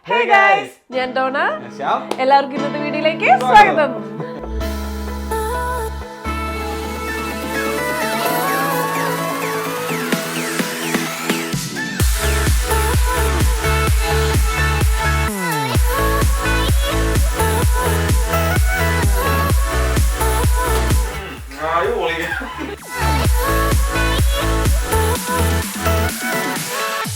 Hey guys, Then Donna. Shyam. എല്ലാവർക്കും ഇന്നത്തെ വീഡിയോയിലേക്ക് സ്വാഗതം.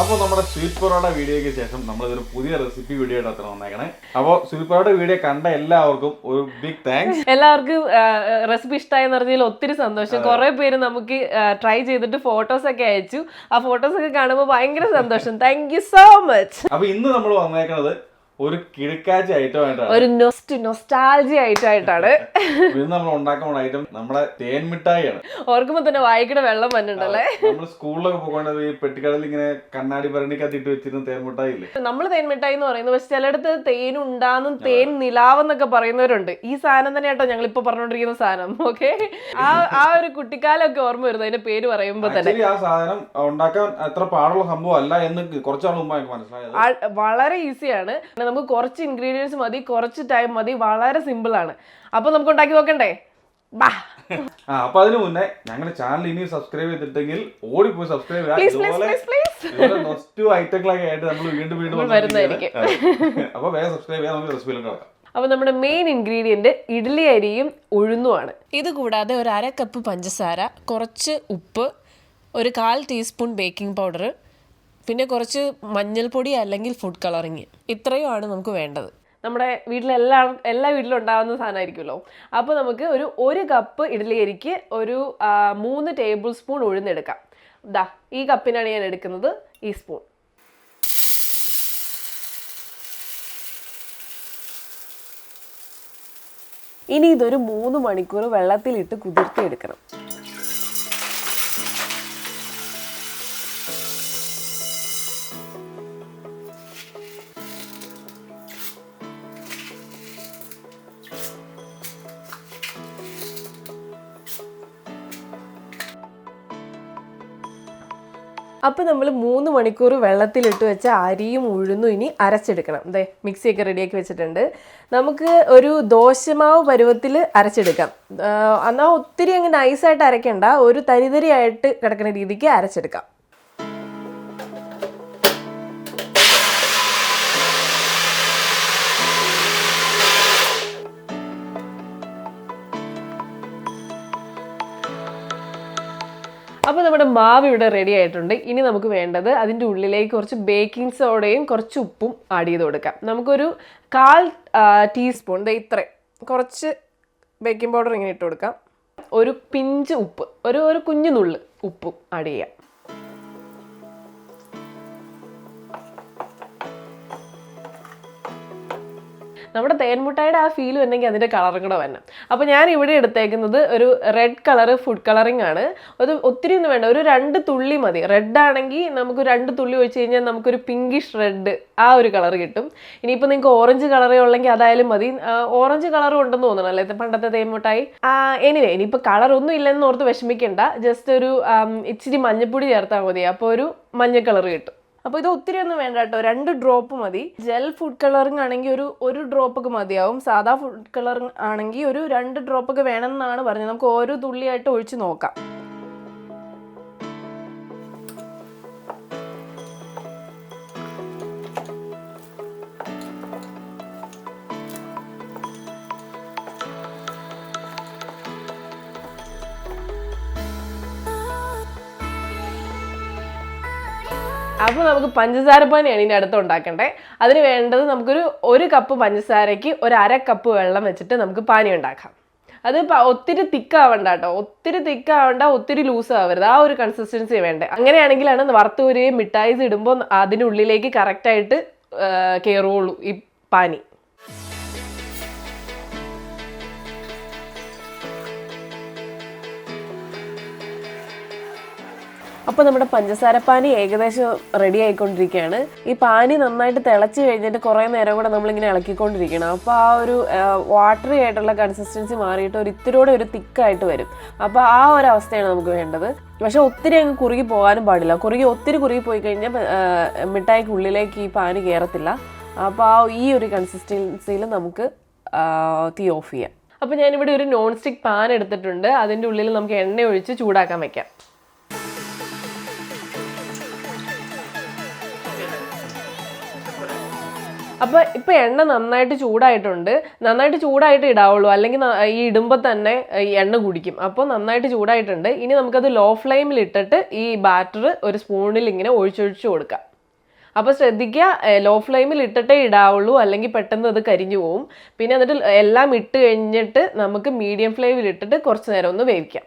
അപ്പോൾ നമ്മുടെ സ്വീറ്റ് പൊറോട്ട വീഡിയോയ്ക്ക് ശേഷം നമ്മളിതൊരു പുതിയ റെസിപ്പി വീഡിയോ ആയിട്ട് അത്ര വന്നേക്കണേ. അപ്പോൾ സ്വീറ്റ് പൊറോട്ട വീഡിയോ കണ്ട എല്ലാവർക്കും ഒരു ബിഗ് താങ്ക്സ്. എല്ലാവർക്കും റെസിപ്പി ഇഷ്ടമായെന്ന് പറഞ്ഞതിൽ ഒത്തിരി സന്തോഷം. കുറെ പേര് നമുക്ക് ട്രൈ ചെയ്തിട്ട് ഫോട്ടോസ് ഒക്കെ അയച്ചു. ആ ഫോട്ടോസ് ഒക്കെ കാണുമ്പോൾ ഭയങ്കര സന്തോഷം. Thank you so much. അപ്പൊ ഇന്ന് നമ്മൾ വന്നേക്കണത് ഒരു കിടക്കാച്ചി ഐറ്റം ആയിട്ടാണ്, ഒരു നൊസ്റ്റാൾജി ഐറ്റം ആയിട്ടാണ് ഇന്ന് നമ്മൾ ഉണ്ടാക്കുന്ന ഐറ്റം നമ്മുടെ തേൻ മിഠായി ആണ്. ഓർക്കുമ്പോ തന്നെ വായിക്കടെ വെള്ളം വന്നിട്ടുണ്ടല്ലേ. നമ്മൾ സ്കൂളിലൊക്കെ പോകേണ്ടത് ഈ പെട്ടിക്കടലിൽ ഇങ്ങനെ കണ്ണാടി ഭരണിക്കകത്ത് ഇട്ട് വെച്ചിരുന്ന തേൻ മിഠായി ഇല്ലേ. നമ്മൾ തേൻ മിഠായി എന്ന് പറയുന്നത്, പക്ഷെ ചിലയിടത്ത് തേൻ ഉണ്ടാന്നും തേൻ നിലാവെന്നൊക്കെ പറയുന്നവരുണ്ട്. ഈ സാധനം തന്നെ കേട്ടോ ഞങ്ങൾ ഇപ്പൊ പറഞ്ഞോണ്ടിരിക്കുന്ന സാധനം. ഓക്കെ, ആ ഒരു കുട്ടിക്കാലൊക്കെ ഓർമ്മ വരുന്നത് അതിന്റെ പേര് പറയുമ്പോ തന്നെ. ആ സാധനം ഉണ്ടാക്കാൻ അത്ര പാടുള്ള സംഭവം അല്ല എന്ന് കുറച്ചാൾ മുമ്പ് എനിക്ക് മനസ്സിലായത്. വളരെ ഈസിയാണ്. നമുക്ക് കുറച്ച് ഇൻഗ്രീഡിയൻസ് മതി, കുറച്ച് ടൈം മതി, വളരെ സിമ്പിൾ ആണ്. അപ്പൊ നമുക്ക് ഉണ്ടാക്കി നോക്കണ്ടേ? അപ്പൊ അതിന് മുന്നേ ഞങ്ങളുടെ ചാനൽ ഇനി സബ്സ്ക്രൈബ് ചെയ്തിട്ടെങ്കിൽ ഓടിപ്പോയി സബ്സ്ക്രൈബ് ഐറ്റങ്ങളൊക്കെ ആയിട്ട് നമ്മൾ വീണ്ടും വരുന്നതായിരിക്കും. അപ്പൊ വേഗം സബ്സ്ക്രൈബ് ചെയ്യാൻ നമുക്ക് റെസിപ്പിയിലേക്ക് കിടക്കാം. അപ്പോൾ നമ്മുടെ മെയിൻ ഇൻഗ്രീഡിയൻറ്റ് ഇഡ്ലി അരിയും ഉഴുന്നുമാണ്. ഇത് കൂടാതെ ഒരു 1/2 കപ്പ് പഞ്ചസാര, കുറച്ച് ഉപ്പ്, ഒരു 1/4 ടീസ്പൂൺ ബേക്കിംഗ് പൗഡർ, പിന്നെ കുറച്ച് മഞ്ഞൾപ്പൊടി അല്ലെങ്കിൽ ഫുഡ് കളറിങ്. ഇത്രയുമാണ് നമുക്ക് വേണ്ടത്. നമ്മുടെ എല്ലാ വീട്ടിലും ഉണ്ടാകുന്ന സാധനമായിരിക്കുമല്ലോ. അപ്പോൾ നമുക്ക് ഒരു കപ്പ് ഇഡ്ലി അരിക്ക് ഒരു 3 ടേബിൾ സ്പൂൺ ഉഴുന്നെടുക്കാം. ദാ ഈ കപ്പിനാണ് ഞാൻ എടുക്കുന്നത്, ഈ സ്പൂൺ. ഇനി ഇതൊരു 3 മണിക്കൂർ വെള്ളത്തിലിട്ട് കുതിർത്തിയെടുക്കണം. അപ്പോൾ നമ്മൾ 3 മണിക്കൂർ വെള്ളത്തിലിട്ട് വെച്ച അരിയും ഉഴുന്നും ഇനി അരച്ചെടുക്കണം. അതെ, മിക്സിയൊക്കെ റെഡിയാക്കി വെച്ചിട്ടുണ്ട്. നമുക്ക് ഒരു ദോശമാവ് പരുവത്തിൽ അരച്ചെടുക്കാം. എന്നാൽ ഒത്തിരി അങ്ങ് നൈസായിട്ട് അരയ്ക്കണ്ട, ഒരു തരിതരിയായിട്ട് കിടക്കുന്ന രീതിക്ക് അരച്ചെടുക്കാം. അപ്പോൾ നമ്മുടെ മാവ് ഇവിടെ റെഡി ആയിട്ടുണ്ട്. ഇനി നമുക്ക് വേണ്ടത് അതിൻ്റെ ഉള്ളിലേക്ക് കുറച്ച് ബേക്കിംഗ് സോഡയും കുറച്ച് ഉപ്പും ആഡ് ചെയ്ത് കൊടുക്കാം. നമുക്കൊരു 1/4 ടീസ്പൂൺ ഇത്രയും കുറച്ച് ബേക്കിംഗ് പൗഡർ ഇങ്ങനെ ഇട്ട് കൊടുക്കാം. ഒരു പിഞ്ച് ഉപ്പ്, ഒരു കുഞ്ഞു നുള്ള് ഉപ്പും ആഡ് ചെയ്യാം. നമ്മുടെ തേൻമുട്ടായുടെ ആ ഫീൽ ഉണ്ടെങ്കിൽ അതിൻ്റെ കളറും കൂടെ വരണം. അപ്പോൾ ഞാൻ ഇവിടെ എടുത്തേക്കുന്നത് ഒരു റെഡ് കളർ ഫുഡ് കളറിംഗ് ആണ്. അത് ഒത്തിരി ഒന്നും വേണ്ട, ഒരു 2 തുള്ളി മതി. റെഡ് ആണെങ്കിൽ നമുക്ക് 2 തുള്ളി ഒഴിച്ച് കഴിഞ്ഞാൽ നമുക്കൊരു പിങ്കിഷ് റെഡ് ആ ഒരു കളർ കിട്ടും. ഇനിയിപ്പോൾ നിങ്ങൾക്ക് ഓറഞ്ച് കളറേ ഉള്ളെങ്കിൽ അതായാലും മതി. ഓറഞ്ച് കളറും ഉണ്ടെന്ന് തോന്നണം അല്ലേ പണ്ടത്തെ തേൻമുട്ടായി. എനിവേ, ഇനിയിപ്പോൾ കളറൊന്നും ഇല്ലെന്ന് ഓർത്ത് വിഷമിക്കേണ്ട. ജസ്റ്റ് ഒരു ഇച്ചിരി മഞ്ഞപ്പൊടി ചേർത്താൽ മതി, അപ്പോൾ ഒരു മഞ്ഞ കളർ കിട്ടും. അപ്പോൾ ഇത് ഒത്തിരി ഒന്നും വേണ്ട കേട്ടോ, 2 ഡ്രോപ്പ് മതി. ജെൽ ഫുഡ് കളറിങ് ആണെങ്കിൽ ഒരു ഡ്രോപ്പൊക്കെ മതിയാവും. സാധാ ഫുഡ് കളറിങ് ആണെങ്കിൽ ഒരു 2 ഡ്രോപ്പൊക്കെ വേണമെന്നാണ് പറഞ്ഞത്. നമുക്ക് ഓരോ തുള്ളിയായിട്ട് ഒഴിച്ച് നോക്കാം. അപ്പോൾ നമുക്ക് പഞ്ചസാരപ്പാനിയാണ് ഇതിൻ്റെ അടുത്ത് ഉണ്ടാക്കേണ്ടത്. അതിന് വേണ്ടത് ഒരു കപ്പ് പഞ്ചസാരയ്ക്ക് ഒരു 1/2 കപ്പ് വെള്ളം വെച്ചിട്ട് നമുക്ക് പാനി ഉണ്ടാക്കാം. അത് ഒത്തിരി തിക്കാവണ്ട കേട്ടോ, ഒത്തിരി തിക്കാവണ്ട, ഒത്തിരി ലൂസ് ആവരുത്, ആ ഒരു കൺസിസ്റ്റൻസി വേണ്ടേ. അങ്ങനെയാണെങ്കിലാണ് വറുത്തൂരുകയും മിഠായിസ് ഇടുമ്പോൾ അതിനുള്ളിലേക്ക് കറക്റ്റായിട്ട് കയറുള്ളൂ ഈ പാനി. അപ്പോൾ നമ്മുടെ പഞ്ചസാരപ്പാനി ഏകദേശം റെഡി ആയിക്കൊണ്ടിരിക്കുകയാണ്. ഈ പാനി നന്നായിട്ട് തിളച്ച് കഴിഞ്ഞിട്ട് കുറേ നേരം കൂടെ നമ്മളിങ്ങനെ ഇളക്കിക്കൊണ്ടിരിക്കണം. അപ്പോൾ ആ ഒരു വാട്ടറി ആയിട്ടുള്ള കൺസിസ്റ്റൻസി മാറിയിട്ട് ഒരു തിക്കായിട്ട് വരും. അപ്പോൾ ആ ഒരു അവസ്ഥയാണ് നമുക്ക് വേണ്ടത്. പക്ഷെ ഒത്തിരി അങ്ങ് കുറുകി പോകാനും പാടില്ല. ഒത്തിരി കുറുകി പോയി കഴിഞ്ഞാൽ മിഠായിക്കുള്ളിലേക്ക് ഈ പാനി കയറത്തില്ല. അപ്പോൾ ഈ ഒരു കൺസിസ്റ്റൻസിയിൽ നമുക്ക് തീ ഓഫ് ചെയ്യാം. അപ്പോൾ ഞാനിവിടെ ഒരു നോൺ സ്റ്റിക്ക് പാൻ എടുത്തിട്ടുണ്ട്. അതിൻ്റെ ഉള്ളിൽ നമുക്ക് എണ്ണ ഒഴിച്ച് ചൂടാക്കാൻ വെക്കാം. അപ്പോൾ ഇപ്പോൾ എണ്ണ നന്നായിട്ട് ചൂടായിട്ടുണ്ട്. നന്നായിട്ട് ചൂടായിട്ട് ഇടാവുള്ളൂ, അല്ലെങ്കിൽ ഈ ഇടുമ്പോൾ തന്നെ ഈ എണ്ണ കുടിക്കും. അപ്പോൾ നന്നായിട്ട് ചൂടായിട്ടുണ്ട്. ഇനി നമുക്കത് ലോ ഫ്ലെയിമിൽ ഇട്ടിട്ട് ഈ ബാറ്റർ ഒരു സ്പൂണിൽ ഇങ്ങനെ ഒഴിച്ചൊഴിച്ച് കൊടുക്കാം. അപ്പോൾ ശ്രദ്ധിക്കുക, ലോ ഫ്ലെയിമിൽ ഇട്ടിട്ടേ ഇടാവുള്ളൂ, അല്ലെങ്കിൽ പെട്ടെന്ന് അത് കരിഞ്ഞു പോവും. പിന്നെ എന്നിട്ട് എല്ലാം ഇട്ട് കഴിഞ്ഞിട്ട് നമുക്ക് മീഡിയം ഫ്ലെയിമിൽ ഇട്ടിട്ട് കുറച്ച് നേരം ഒന്ന് വേവിക്കാം.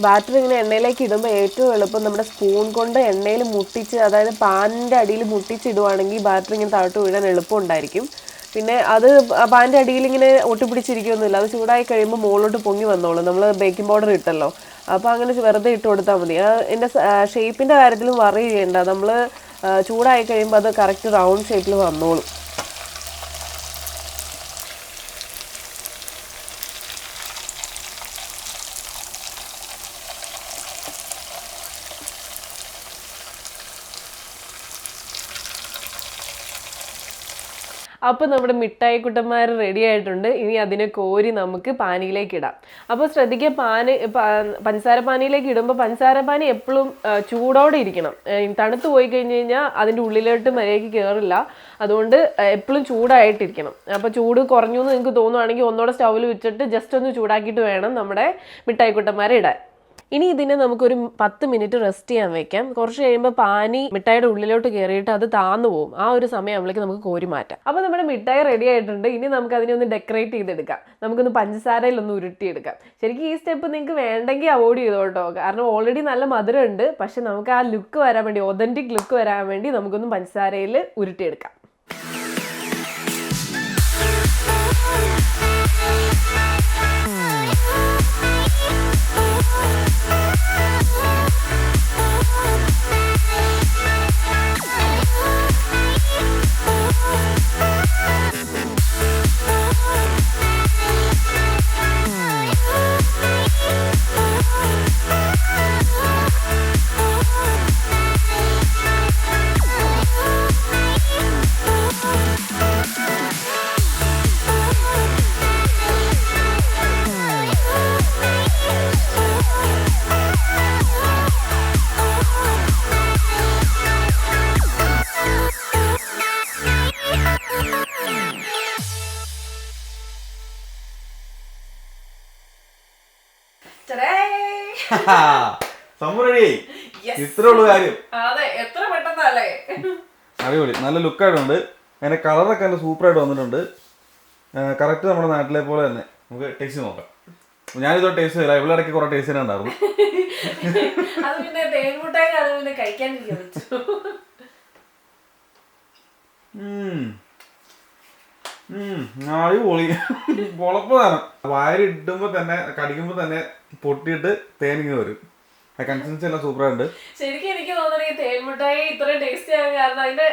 ബാറ്റർ ഇങ്ങനെ എണ്ണയിലേക്ക് ഇടുമ്പോൾ ഏറ്റവും എളുപ്പം നമ്മുടെ സ്പൂൺ കൊണ്ട് എണ്ണയിൽ മുട്ടിച്ച്, അതായത് പാനിൻ്റെ അടിയിൽ മുട്ടിച്ചിടുവാണെങ്കിൽ ബാറ്റർ ഇങ്ങനെ താഴോട്ട് വീഴാൻ എളുപ്പം ഉണ്ടായിരിക്കും. പിന്നെ അത് പാനിൻ്റെ അടിയിൽ ഇങ്ങനെ ഒട്ടിപ്പിടിച്ചിരിക്കുകയൊന്നുമില്ല. അത് ചൂടായി കഴിയുമ്പോൾ മുകളിലോട്ട് പൊങ്ങി വന്നോളൂ. നമ്മൾ ബേക്കിംഗ് പൗഡർ ഇട്ടല്ലോ, അപ്പോൾ അങ്ങനെ വെറുതെ ഇട്ട് കൊടുത്താൽ മതി. അതിൻ്റെ ഷേപ്പിൻ്റെ കാര്യത്തിലും വറി ചെയ്യേണ്ട. നമ്മൾ ചൂടായി കഴിയുമ്പോൾ അത് കറക്റ്റ് റൗണ്ട് ഷേപ്പിൽ വന്നോളും. അപ്പോൾ നമ്മുടെ മിഠായി കുട്ടന്മാർ റെഡി ആയിട്ടുണ്ട്. ഇനി അതിനെ കോരി നമുക്ക് പാനിയിലേക്ക് ഇടാം. അപ്പോൾ ശ്രദ്ധിക്കുക, പഞ്ചസാര പാനിയിലേക്ക് ഇടുമ്പോൾ പഞ്ചസാര പാനി എപ്പോഴും ചൂടോടെ ഇരിക്കണം. തണുത്ത് പോയി കഴിഞ്ഞ് കഴിഞ്ഞാൽ അതിൻ്റെ ഉള്ളിലോട്ട് മര്യാദയ്ക്ക് കയറില്ല. അതുകൊണ്ട് എപ്പോഴും ചൂടായിട്ടിരിക്കണം. അപ്പോൾ ചൂട് കുറഞ്ഞു എന്ന് നിങ്ങൾക്ക് തോന്നുവാണെങ്കിൽ ഒന്നോടെ സ്റ്റൗവിൽ വെച്ചിട്ട് ജസ്റ്റ് ഒന്ന് ചൂടാക്കിയിട്ട് വേണം നമ്മുടെ മിഠായി കുട്ടന്മാരെ ഇടാൻ. ഇനി ഇതിനെ നമുക്കൊരു 10 മിനിറ്റ് റെസ്റ്റ് ചെയ്യാൻ വെക്കാം. കുറച്ച് കഴിയുമ്പോൾ പാനി മിഠായിയുടെ ഉള്ളിലോട്ട് കയറിയിട്ട് അത് താന്നു പോകും. ആ ഒരു സമയമാകുമ്പോഴേക്ക് നമുക്ക് കോരി മാറ്റാം. അപ്പോൾ നമ്മുടെ മിഠായി റെഡി ആയിട്ടുണ്ട്. ഇനി നമുക്ക് അതിനെ ഒന്ന് ഡെക്കറേറ്റ് ചെയ്തെടുക്കാം. നമുക്കൊന്ന് പഞ്ചസാരയിലൊന്ന് ഉരുട്ടിയെടുക്കാം. ശരിക്കും ഈ സ്റ്റെപ്പ് നിങ്ങൾക്ക് വേണ്ടെങ്കിൽ അവോയ്ഡ് ചെയ്തോട്ടോ, കാരണം ഓൾറെഡി നല്ല മധുരമുണ്ട്. പക്ഷെ നമുക്ക് ആ ലുക്ക് വരാൻ വേണ്ടി, ഒതൻറ്റിക് ലുക്ക് വരാൻ വേണ്ടി നമുക്കൊന്ന് പഞ്ചസാരയിൽ ഉരുട്ടിയെടുക്കാം. ഇത്രേ ഉള്ളൂ കാര്യം. എത്ര പെട്ടെന്നല്ലേ. അടിപൊളി, നല്ല ലുക്കായിട്ടുണ്ട്. അതിന്റെ കളറൊക്കെ നല്ല സൂപ്പറായിട്ട് വന്നിട്ടുണ്ട്. കറക്റ്റ് നമ്മുടെ നാട്ടിലെ പോലെ തന്നെ. നമുക്ക് ടേസ്റ്റ് നോക്കാം. ഞാനിതോ ടേസ്റ്റ് ചെയ്തില്ല, ഇവിടെ ഇടയ്ക്ക് കുറെ ടേസ്റ്റ് ഉണ്ടായിരുന്നു. അടിപൊളി, പൊളപ്പ് തന്നെ. വാരിടുമ്പോ തന്നെ, കടിക്കുമ്പോ തന്നെ പൊട്ടിയിട്ട് തേനിങ്ങനെ വരും. കൺസിസ്റ്റൻസി എല്ലാം സൂപ്പറായിട്ടുണ്ട്. ശരിക്കും എനിക്ക് തോന്നുന്നത് തേൻ മിഠായി ഇത്ര ടേസ്റ്റി ആകാൻ കാരണം അതിന്റെ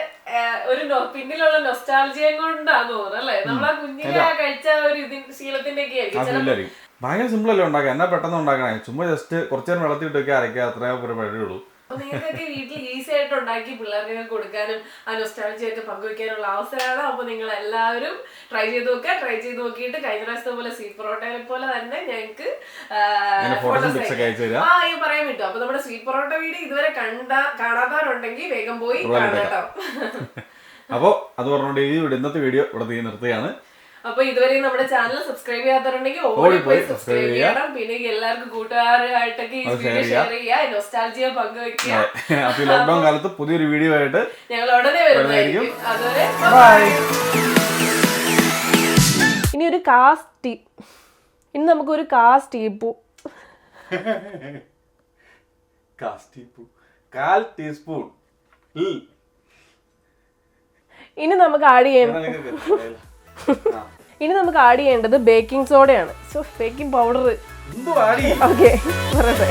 ഒരു പിന്നിലുള്ള നൊസ്റ്റാൾജിയം കൊണ്ടാന്ന് തോന്നുന്നു അല്ലേ. നമ്മളാ കുഞ്ഞിലെ കഴിച്ച ഒരു ശീലത്തിന്റെ ഒക്കെ ആയിരിക്കും. ഭയങ്കര സിമ്പിൾ അല്ലേ ഉണ്ടാക്കാൻ. എന്നാ പെട്ടെന്ന് ഉണ്ടാക്കണേ. ചുമ്മാ ജസ്റ്റ് കുറച്ചു നേരം വെള്ളത്തിൽ ഇട്ടൊക്കെ അരയ്ക്കുക, അത്രയും ഒരു പരിപാടിയുള്ളൂ. നിങ്ങൾക്കൊക്കെ വീട്ടിൽ ഈസി ആയിട്ട് ഉണ്ടാക്കി പിള്ളേർക്ക് കൊടുക്കാനും ആ നൊസ്റ്റാൾജിയ ഒക്കെ പങ്കുവെക്കാനുള്ള അവസരമാണ്. അപ്പൊ നിങ്ങൾ എല്ലാവരും ട്രൈ ചെയ്ത് നോക്കുക. ട്രൈ ചെയ്ത് നോക്കിയിട്ട് കഴിഞ്ഞ പ്രാവശ്യത്തെ പോലെ സ്വീറ്റ് പൊറോട്ടയെ പോലെ തന്നെ ഞങ്ങൾക്ക് പറയാൻ പറ്റും. അപ്പൊ നമ്മുടെ സ്വീറ്റ് പൊറോട്ട വീഡിയോ ഇതുവരെ കാണാത്തവരുണ്ടെങ്കിൽ വേഗം പോയി കാണാട്ടോ. അപ്പൊ അത് പറഞ്ഞുകൊണ്ട് ഇന്നത്തെ വീഡിയോ ഇവിടെ നിർത്തുകയാണ്. അപ്പൊ ഇതുവരെ നമ്മുടെ ചാനൽ സബ്സ്ക്രൈബ് ചെയ്യാത്തവരുണ്ടെങ്കിൽ ഓടിപ്പോയി സബ്സ്ക്രൈബ് ചെയ്യണം. പിന്നെ എല്ലാവർക്കും കൂട്ടുകാരായിട്ടൊക്കെ ഈ വീഡിയോ ഷെയർ ചെയ്യുക, നൊസ്റ്റാൾജിയ പങ്കുവെക്കുക. അപ്പൊ ലോക്ക്ഡൌൺ കാലത്ത് പുതിയൊരു വീഡിയോ ആയിട്ട് ഞങ്ങൾ ഉടനെ വരുന്നതായിരിക്കും. അതുവരെ ഇനി ഒരു ഇനി നമുക്കൊരു കാൽ ടീസ്പൂൺ ഇനി നമുക്ക് ആഡ് ചെയ്യേണ്ടത് ബേക്കിംഗ് സോഡയാണ്. So baking powder. ഓക്കെ, പറയട്ടെ.